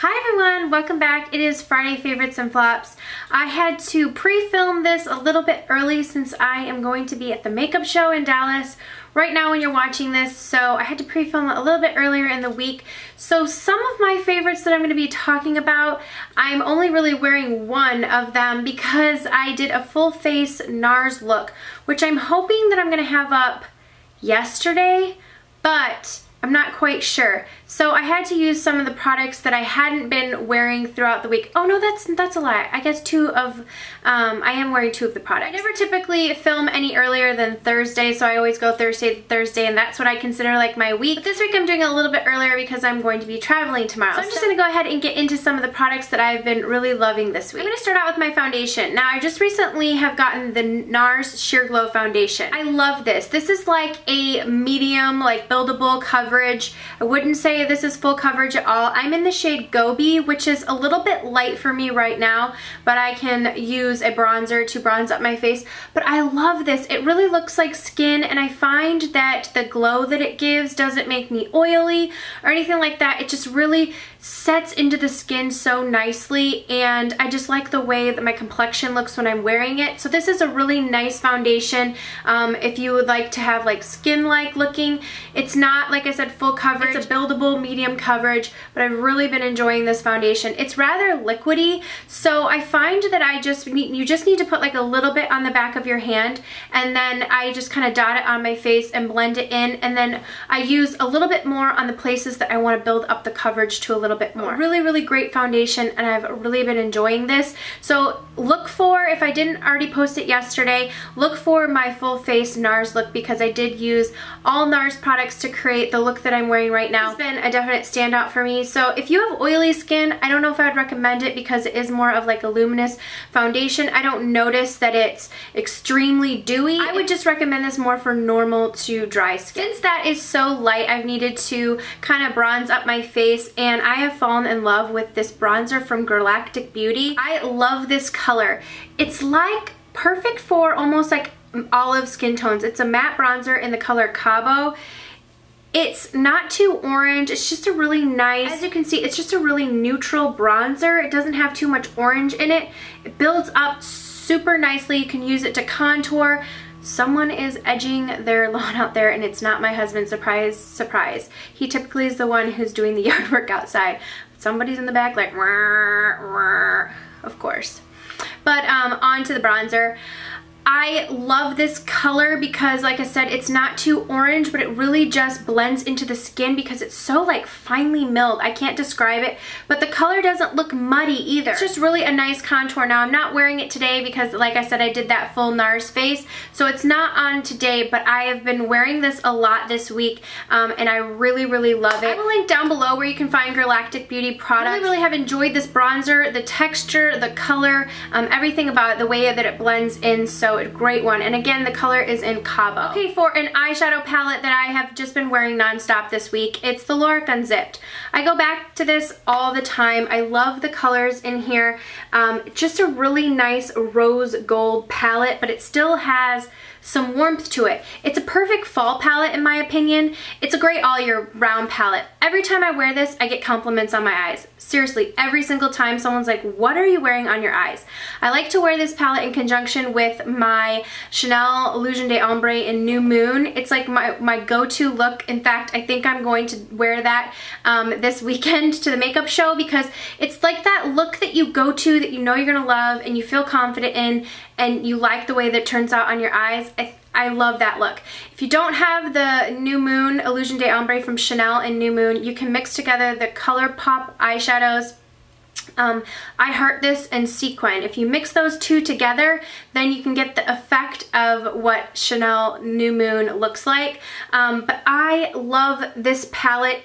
Hi everyone, welcome back. It is Friday Favorites and Flops. I had to pre-film this a little bit early since I am going to be at the makeup show in Dallas right now when you're watching this, so I had to pre-film a little bit earlier in the week. So some of my favorites that I'm going to be talking about, I'm only really wearing one of them because I did a full face Nars look, which I'm hoping that I'm going to have up yesterday, but I'm not quite sure. So I had to use some of the products that I hadn't been wearing throughout the week. Oh no, that's a lie. I guess I am wearing two of the products. I never typically film any earlier than Thursday, so I always go Thursday to Thursday, and that's what I consider like my week. But this week I'm doing a little bit earlier because I'm going to be traveling tomorrow. So I'm just gonna go ahead and get into some of the products that I've been really loving this week. I'm gonna start out with my foundation. Now I just recently have gotten the Nars Sheer Glow foundation. I love this. This is like a medium, like buildable coverage. I wouldn't say this is full coverage at all. I'm in the shade Gobi, which is a little bit light for me right now, but I can use a bronzer to bronze up my face. But I love this. It really looks like skin, and I find that the glow that it gives doesn't make me oily or anything like that. It just really sets into the skin so nicely, and I just like the way that my complexion looks when I'm wearing it. So this is a really nice foundation if you would like to have like skin-like looking. It's not, like I said, full coverage. It's a buildable medium coverage, but I've really been enjoying this foundation. It's rather liquidy, so I find that you just need to put like a little bit on the back of your hand, and then I just kind of dot it on my face and blend it in, and then I use a little bit more on the places that I want to build up the coverage to a little bit more. Really, really great foundation, and I've really been enjoying this. So look for, if I didn't already post it yesterday, look for my full face Nars look, because I did use all Nars products to create the look that I'm wearing right now. It's been a definite standout for me. So if you have oily skin, I don't know if I would recommend it because it is more of like a luminous foundation. I don't notice that it's extremely dewy. I would just recommend this more for normal to dry skin. Since that is so light, I've needed to kind of bronze up my face, and I have fallen in love with this bronzer from Galactic Beauty. I love this color. It's like perfect for almost like olive skin tones. It's a matte bronzer in the color Cabo. It's not too orange. It's just a really nice, as you can see, it's just a really neutral bronzer. It doesn't have too much orange in it. It builds up super nicely. You can use it to contour. Someone is edging their lawn out there, and it's not my husband. Surprise, surprise. He typically is the one who's doing the yard work outside. Somebody's in the back like, wah, wah, of course. But on to the bronzer. I love this color because, like I said, it's not too orange, but it really just blends into the skin because it's so like finely milled. I can't describe it, but the color doesn't look muddy either. It's just really a nice contour. Now, I'm not wearing it today because, like I said, I did that full Nars face, so it's not on today, but I have been wearing this a lot this week, and I really, really love it. I will link down below where you can find Galactic Beauty products. I really have enjoyed this bronzer, the texture, the color, everything about it, the way that it blends in, so a great one. And again, the color is in Cabo. Okay, for an eyeshadow palette that I have just been wearing nonstop this week, it's the Lorac Unzipped. I go back to this all the time. I love the colors in here. Just a really nice rose gold palette, but it still has some warmth to it. It's a perfect fall palette in my opinion. It's a great all year round palette. Every time I wear this, I get compliments on my eyes. Seriously, every single time someone's like, what are you wearing on your eyes? I like to wear this palette in conjunction with my Chanel Illusion d'Ombre in New Moon. It's like my go-to look. In fact, I think I'm going to wear that this weekend to the makeup show because it's like that look that you go to that you know you're gonna love and you feel confident in, and you like the way that it turns out on your eyes. I love that look. If you don't have the New Moon Illusion d'Ombre from Chanel and New Moon, you can mix together the ColourPop eyeshadows, I Heart This, and Sequin. If you mix those two together, then you can get the effect of what Chanel New Moon looks like. But I love this palette.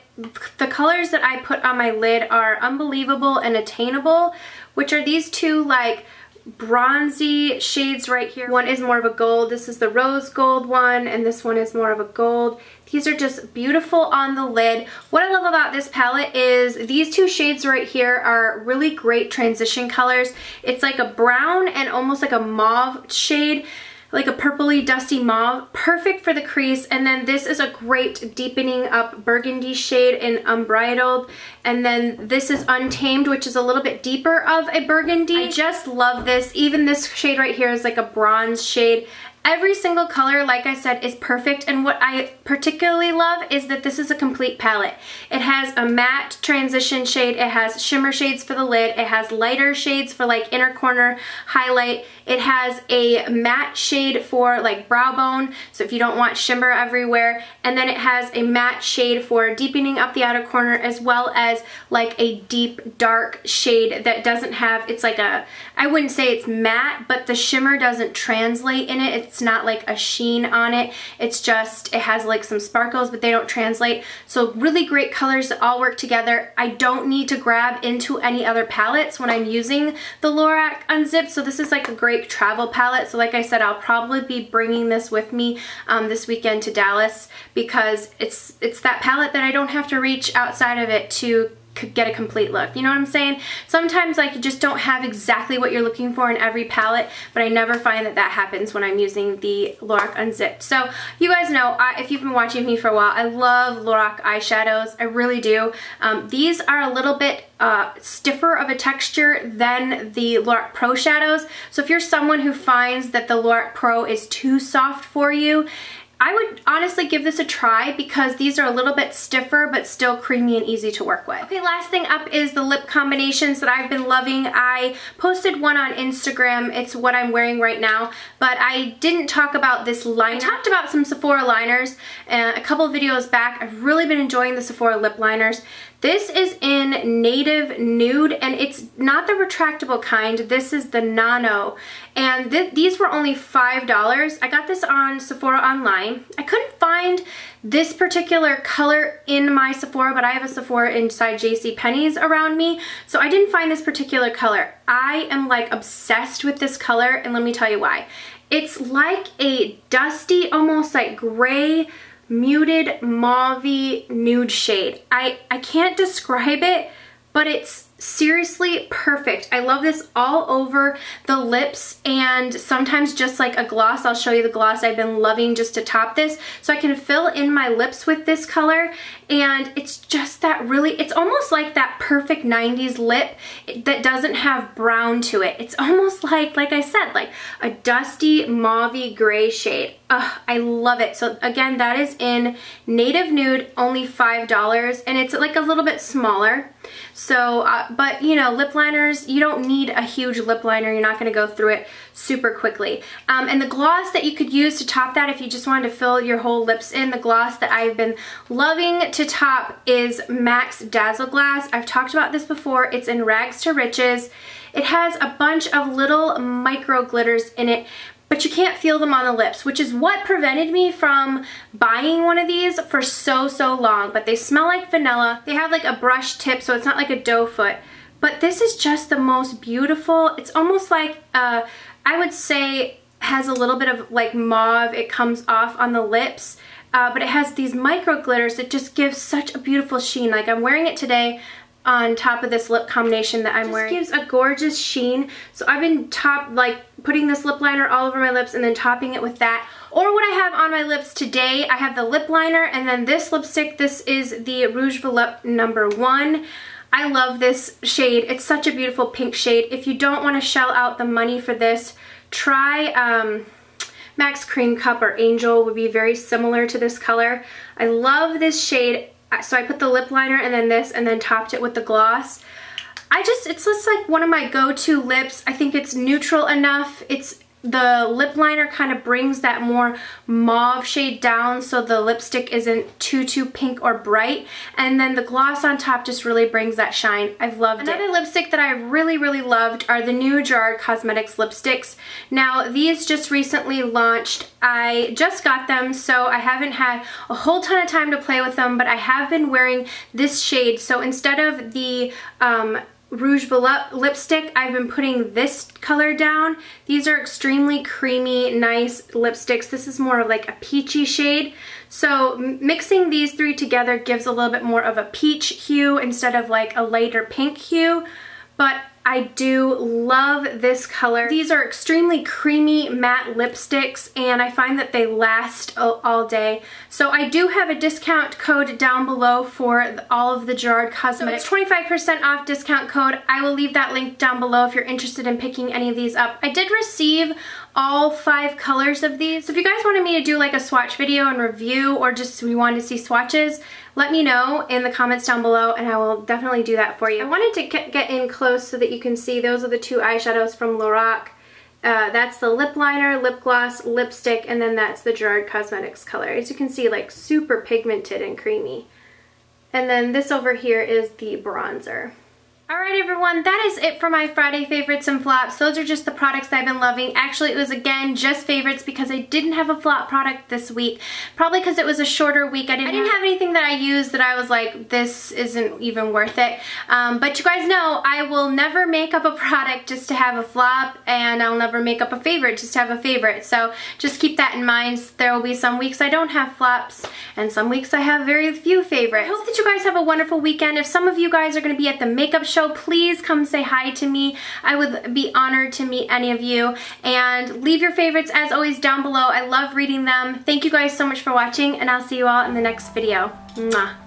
The colors that I put on my lid are Unbelievable and Attainable, which are these two like bronzy shades right here. One is more of a gold. This is the rose gold one, and this one is more of a gold. These are just beautiful on the lid. What I love about this palette is these two shades right here are really great transition colors. It's like a brown and almost like a mauve shade. like a purpley dusty mauve, perfect for the crease. And then this is a great deepening up burgundy shade in Unbridled. And then this is Untamed, which is a little bit deeper of a burgundy. I just love this. Even this shade right here is like a bronze shade. Every single color, like I said, is perfect, and what I particularly love is that this is a complete palette. It has a matte transition shade, it has shimmer shades for the lid, it has lighter shades for like inner corner highlight, it has a matte shade for like brow bone, so if you don't want shimmer everywhere, and then it has a matte shade for deepening up the outer corner, as well as like a deep dark shade that doesn't have, it's like a, I wouldn't say it's matte, but the shimmer doesn't translate in it. It's not like a sheen on it. It's just, it has like some sparkles, but they don't translate. So really great colors that all work together. I don't need to grab into any other palettes when I'm using the Lorac Unzipped. So this is like a great travel palette. So like I said, I'll probably be bringing this with me this weekend to Dallas, because it's that palette that I don't have to reach outside of it to get a complete look. You know what I'm saying? Sometimes like you just don't have exactly what you're looking for in every palette, but I never find that that happens when I'm using the Lorac Unzipped. So you guys know, if you've been watching me for a while, I love Lorac eyeshadows. I really do. These are a little bit stiffer of a texture than the Lorac Pro shadows. So if you're someone who finds that the Lorac Pro is too soft for you, I would honestly give this a try, because these are a little bit stiffer but still creamy and easy to work with. Okay, last thing up is the lip combinations that I've been loving. I posted one on Instagram. It's what I'm wearing right now, but I didn't talk about this liner. I talked about some Sephora liners a couple of videos back. I've really been enjoying the Sephora lip liners. This is in Native Nude, and it's not the retractable kind. This is the Nano, and these were only $5. I got this on Sephora online. I couldn't find this particular color in my Sephora, but I have a Sephora inside JCPenney's around me, so I didn't find this particular color. I am like obsessed with this color, and let me tell you why. It's like a dusty, almost like gray, muted mauve-y nude shade. I can't describe it, but it's seriously perfect. I love this all over the lips, and sometimes just like a gloss. I'll show you the gloss I've been loving just to top this, so I can fill in my lips with this color. And it's just that really, it's almost like that perfect 90s lip that doesn't have brown to it. It's almost like I said, like a dusty mauve-y gray shade. Ugh, I love it. So again, that is in Native Nude, only $5, and it's like a little bit smaller. So, but you know, lip liners, you don't need a huge lip liner. You're not going to go through it super quickly. And the gloss that you could use to top that, if you just wanted to fill your whole lips in, the gloss that I've been loving to top is MAC's Dazzle Glass. I've talked about this before. It's in Rags to Riches. It has a bunch of little micro glitters in it, but you can't feel them on the lips, which is what prevented me from buying one of these for so long. But they smell like vanilla. They have like a brush tip, so it's not like a doe foot. But this is just the most beautiful. It's almost like, I would say, has a little bit of like mauve. It comes off on the lips, but it has these micro glitters that just gives such a beautiful sheen. Like I'm wearing it today on top of this lip combination that I'm wearing. It gives a gorgeous sheen. So I've been putting this lip liner all over my lips and then topping it with that. Or what I have on my lips today, I have the lip liner and then this lipstick. This is the Rouge Volupte #1. I love this shade. It's such a beautiful pink shade. If you don't want to shell out the money for this, try MAC's Cream Cup or Angel would be very similar to this color. I love this shade. So I put the lip liner and then this and then topped it with the gloss. It's just like one of my go-to lips. I think it's neutral enough. The lip liner kind of brings that more mauve shade down so the lipstick isn't too pink or bright. And then the gloss on top just really brings that shine. I've loved it. Another lipstick that I really loved are the new Gerard Cosmetics lipsticks. Now these just recently launched. I just got them, so I haven't had a whole ton of time to play with them, but I have been wearing this shade. So instead of the Rouge Volupte lipstick, I've been putting this color down. These are extremely creamy, nice lipsticks. This is more of like a peachy shade. So mixing these three together gives a little bit more of a peach hue instead of like a lighter pink hue. But I do love this color. These are extremely creamy matte lipsticks, and I find that they last all day. So I do have a discount code down below for all of the Gerard Cosmetics. So it's 25% off discount code. I will leave that link down below if you're interested in picking any of these up. I did receive all 5 colors of these. So if you guys wanted me to do like a swatch video and review, or just you wanted to see swatches, let me know in the comments down below and I will definitely do that for you. I wanted to get in close so that you can see those are the 2 eyeshadows from Lorac. That's the lip liner, lip gloss, lipstick, and then that's the Gerard Cosmetics color. As you can see, like super pigmented and creamy. And then this over here is the bronzer. Alright everyone, that is it for my Friday favorites and flops. Those are just the products that I've been loving. Actually, it was again just favorites because I didn't have a flop product this week. Probably because it was a shorter week. I didn't have anything that I used that I was like, this isn't even worth it. But you guys know, I will never make up a product just to have a flop, and I'll never make up a favorite just to have a favorite. So just keep that in mind. There will be some weeks I don't have flops, and some weeks I have very few favorites. I hope that you guys have a wonderful weekend. If some of you guys are going to be at the makeup show, please come say hi to me. I would be honored to meet any of you. And leave your favorites as always down below. I love reading them. Thank you guys so much for watching, and I'll see you all in the next video. Mwah.